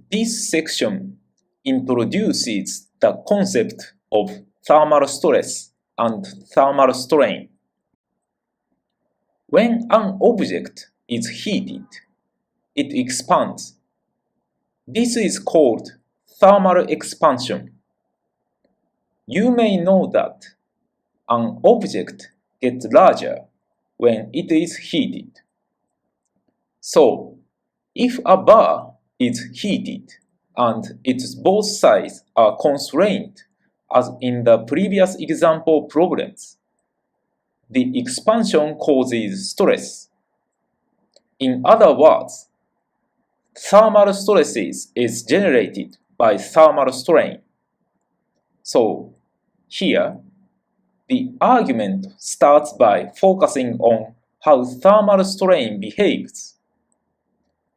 This section introduces the concept of thermal stress and thermal strain. When an object is heated, it expands. This is called thermal expansion. You may know that an object gets larger when it is heated. So, if a bar is heated and its both sides are constrained, as in the previous example problems, the expansion causes stress. In other words, thermal stresses is generated by thermal strain. So, here, the argument starts by focusing on how thermal strain behaves.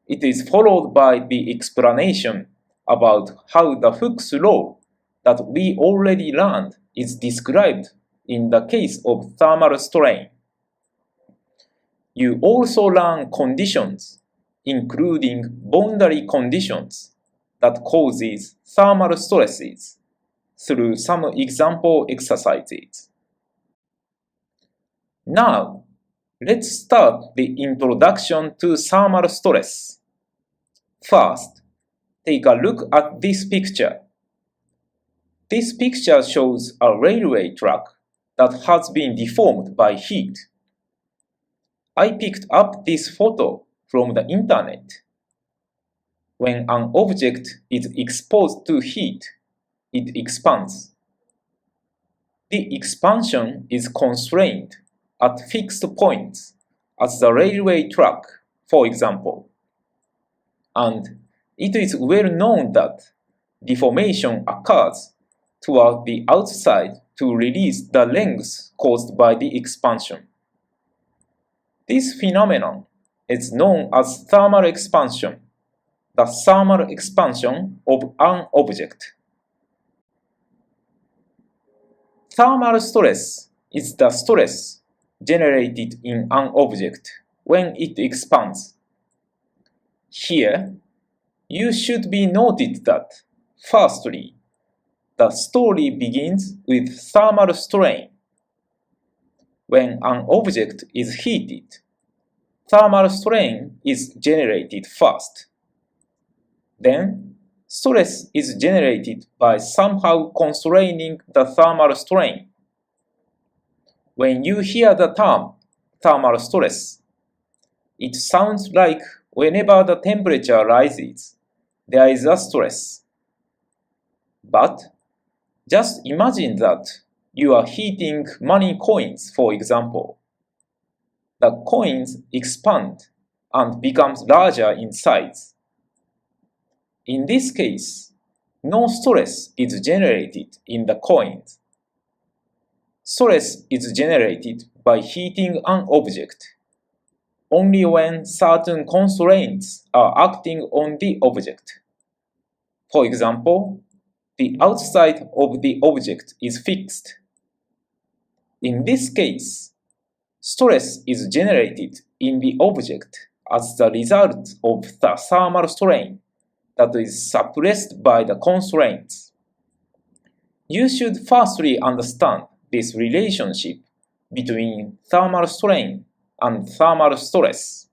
It is followed by the explanation about how the Hooke's law that we already learned is described in the case of thermal strain. You also learn conditions, including boundary conditions, that causes thermal stresses through some example exercises. Now, let's start the introduction to thermal stress. First, take a look at this picture. This picture shows a railway track that has been deformed by heat. I picked up this photo from the internet. When an object is exposed to heat, it expands. The expansion is constrained at fixed points, as the railway track, for example. And it is well known that deformation occurs toward the outside to release the length caused by the expansion. This phenomenon is known as thermal expansion, the thermal expansion of an object. Thermal stress is the stress generated in an object when it expands. Here, you should be noted that, firstly, the story begins with thermal strain. When an object is heated, thermal strain is generated first. Then, stress is generated by somehow constraining the thermal strain. When you hear the term thermal stress, it sounds like whenever the temperature rises, there is a stress. But just imagine that you are heating money coins, for example. The coins expand and becomes larger in size. In this case, no stress is generated in the coins. Stress is generated by heating an object only when certain constraints are acting on the object. For example, the outside of the object is fixed. In this case, stress is generated in the object as the result of the thermal strain that is suppressed by the constraints. You should firstly understand this relationship between thermal strain and thermal stress.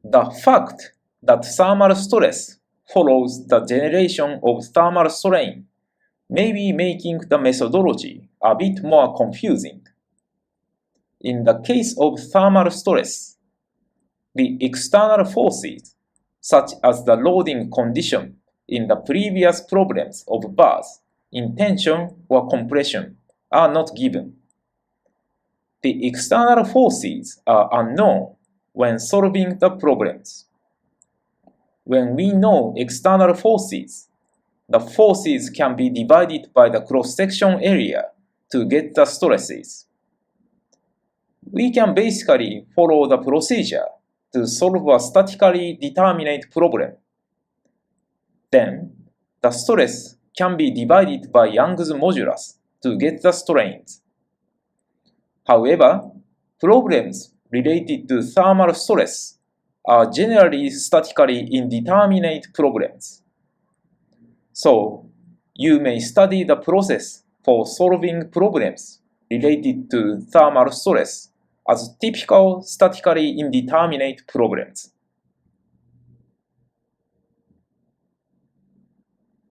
The fact that thermal stress follows the generation of thermal strain may be making the methodology a bit more confusing. In the case of thermal stress, the external forces, such as the loading condition in the previous problems of bars in tension or compression, are not given. The external forces are unknown when solving the problems. When we know external forces, the forces can be divided by the cross-section area to get the stresses. We can basically follow the procedure to solve a statically determinate problem. Then, the stress can be divided by Young's modulus to get the strains. However, problems related to thermal stress are generally statically indeterminate problems. So, you may study the process for solving problems related to thermal stress as typical statically indeterminate problems.